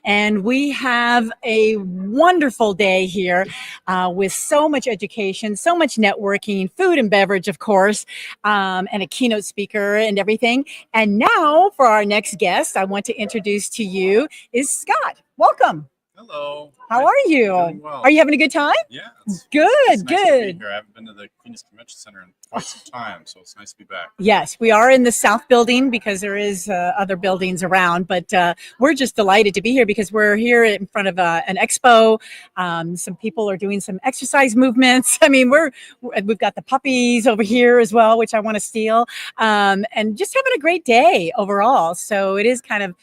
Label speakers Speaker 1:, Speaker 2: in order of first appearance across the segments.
Speaker 1: And we have a wonderful day here with so much education, so much networking, food and beverage, of course, and a keynote speaker and everything. And now for our next guest, I want to introduce to you is Scott. Welcome.
Speaker 2: Hello.
Speaker 1: How are you?
Speaker 2: Doing well.
Speaker 1: Are you having a good time?
Speaker 2: Yeah.
Speaker 1: Good,
Speaker 2: it's nice to
Speaker 1: good.
Speaker 2: be here. I haven't been to the Phoenix Convention Center in quite some time, so it's nice to be back.
Speaker 1: Yes, we are in the South Building because there is other buildings around, but we're just delighted to be here because we're here in front of an expo. Some people are doing some exercise movements. I mean, we've got the puppies over here as well, which I want to steal, and just having a great day overall. So it is kind of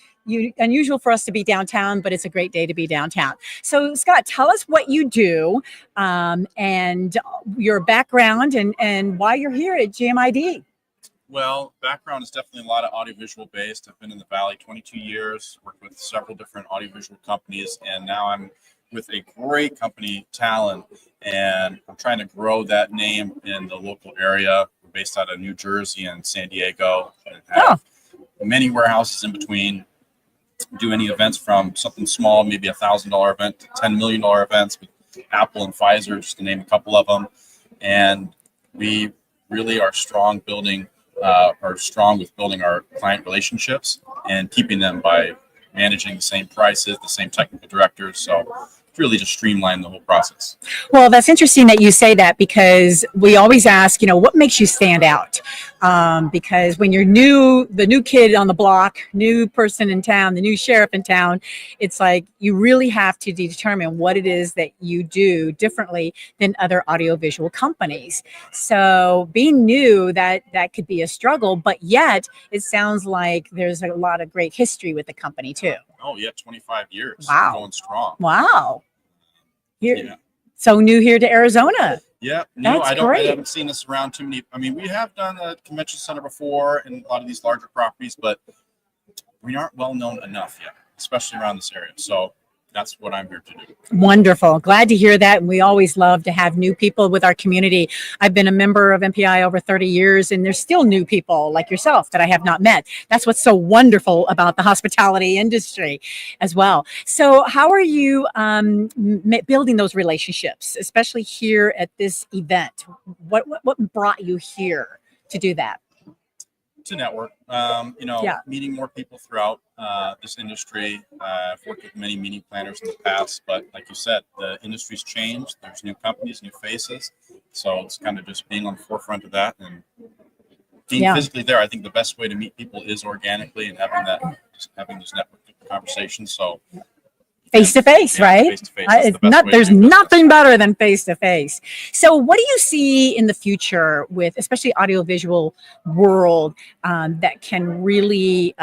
Speaker 1: unusual for us to be downtown, but it's a great day to be downtown. So Scott, tell us what you do and your background and why you're here at GMID.
Speaker 2: Well, background is definitely a lot of audiovisual based. I've been in the Valley 22 years, worked with several different audiovisual companies, and now I'm with a great company, Tallen, and I'm trying to grow that name in the local area. We're based out of New Jersey and San Diego and have many warehouses in between. Do any events from something small, maybe $1,000 event, to $10 million events with Apple and Pfizer, just to name a couple of them. And we really are strong with building our client relationships and keeping them by managing the same prices, the same technical directors. So really just streamline the whole process.
Speaker 1: Well, that's interesting that you say that because we always ask, what makes you stand out? Because when you're the new kid on the block, new person in town, the new sheriff in town, it's like you really have to determine what it is that you do differently than other audiovisual companies. So being new, that could be a struggle, but yet it sounds like there's a lot of great history with the company too.
Speaker 2: Oh yeah, 25 years.
Speaker 1: Wow.
Speaker 2: Going strong.
Speaker 1: Wow. So new here to Arizona.
Speaker 2: Yeah,
Speaker 1: That's great.
Speaker 2: I haven't seen this around too many. I mean, we have done a convention center before in a lot of these larger properties, but we aren't well known enough yet, especially around this area. So that's what I'm here to do.
Speaker 1: Wonderful. Glad to hear that. And we always love to have new people with our community. I've been a member of MPI over 30 years, and there's still new people like yourself that I have not met. That's what's so wonderful about the hospitality industry as well. So how are you building those relationships, especially here at this event? What brought you here to do that?
Speaker 2: To network, meeting more people throughout this industry. I've worked with many meeting planners in the past, but like you said, the industry's changed. There's new companies, new faces. So it's kind of just being on the forefront of that and being physically there. I think the best way to meet people is organically and having those network conversations. So
Speaker 1: face to face, right?
Speaker 2: Face to face.
Speaker 1: There's nothing better than face to face. So what do you see in the future with especially audiovisual world that can really,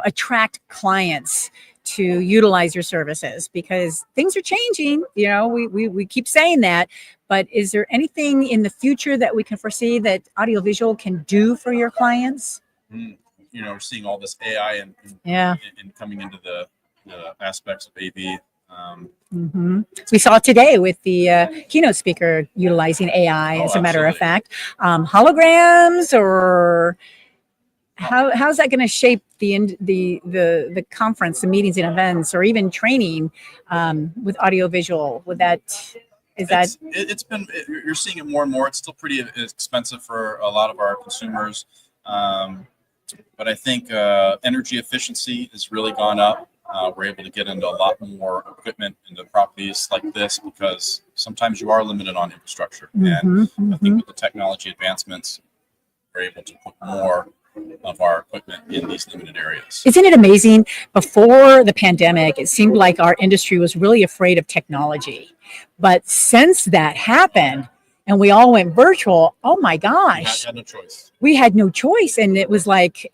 Speaker 1: attract clients to utilize your services? Because things are changing, we keep saying that, but is there anything in the future that we can foresee that audiovisual can do for your clients?
Speaker 2: We're seeing all this AI and coming into the aspects of AV.
Speaker 1: We saw today with the keynote speaker utilizing AI, as a matter of fact. Holograms, or how's that going to shape the conference, the meetings and events, or even training with audiovisual?
Speaker 2: You're seeing it more and more. It's still pretty expensive for a lot of our consumers, but I think energy efficiency has really gone up. We're able to get into a lot more equipment into properties like this because sometimes you are limited on infrastructure. And I think with the technology advancements, we're able to put more of our equipment in these limited areas.
Speaker 1: Isn't it amazing? Before the pandemic, it seemed like our industry was really afraid of technology. But since that happened and we all went virtual, oh my gosh.
Speaker 2: We had no choice.
Speaker 1: We had no choice. And it was like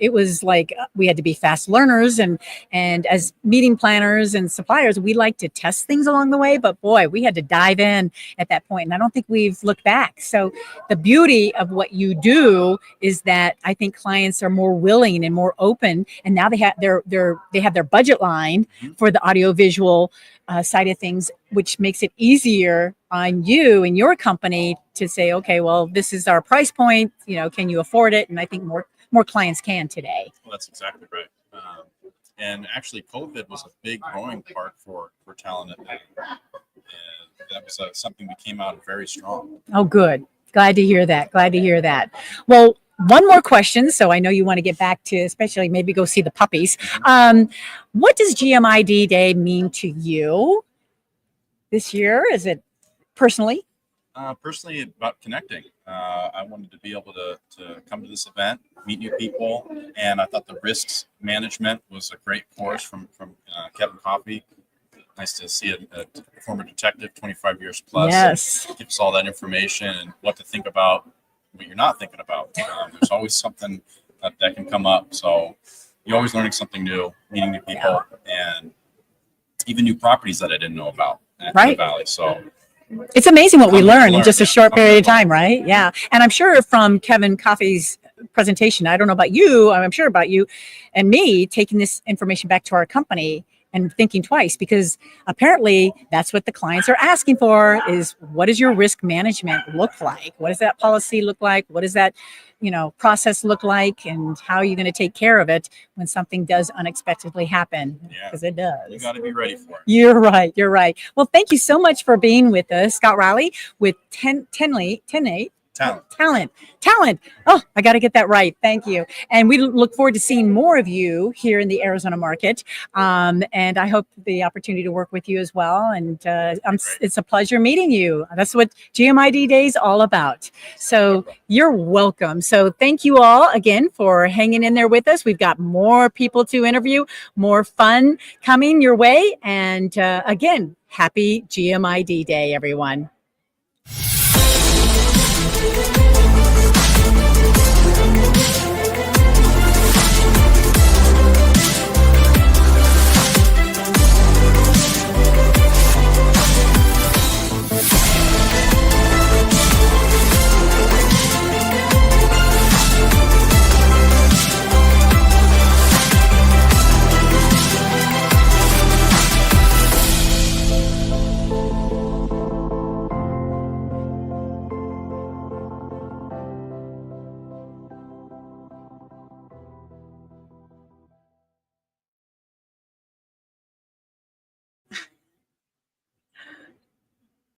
Speaker 1: we had to be fast learners. And as meeting planners and suppliers, we like to test things along the way. But boy, we had to dive in at that point. And I don't think we've looked back. So the beauty of what you do is that I think clients are more willing and more open. And now they have their budget line for the audiovisual side of things, which makes it easier on you and your company to say, okay, well, this is our price point. Can you afford it? And I think more clients can today.
Speaker 2: Well, that's exactly right. And actually, COVID was a big growing part for Tallen, and that was something we came out very strong.
Speaker 1: Oh, good. Glad to hear that. Glad to hear that. Well, one more question. So I know you want to get back to, especially maybe go see the puppies. What does GMID Day mean to you this year? Is it personally?
Speaker 2: Personally, about connecting. I wanted to be able to come to this event, meet new people, and I thought the risks management was a great course from Kevin Coffey. Nice to see a former detective, 25 years plus.
Speaker 1: Yes.
Speaker 2: Gives all that information and what to think about, what you're not thinking about. There's always something that can come up. So you're always learning something new, meeting new people, and even new properties that I didn't know about in the Valley. So
Speaker 1: it's amazing what we learn in just a short period of time, right? Yeah. And I'm sure from Kevin Coffey's presentation, I don't know about you, I'm sure about you and me, taking this information back to our company and thinking twice, because apparently that's what the clients are asking for is, what does your risk management look like? What does that policy look like? What does that, process look like? And how are you going to take care of it when something does unexpectedly happen? Because it does.
Speaker 2: You got to be ready for it.
Speaker 1: You're right. You're right. Well, thank you so much for being with us, Scott Reilly with Tallen. Oh, I got to get that right. Thank you. And we look forward to seeing more of you here in the Arizona market. And I hope the opportunity to work with you as well. And it's a pleasure meeting you. That's what GMID Day is all about. So you're welcome. So thank you all again for hanging in there with us. We've got more people to interview, more fun coming your way. And again, happy GMID Day, everyone.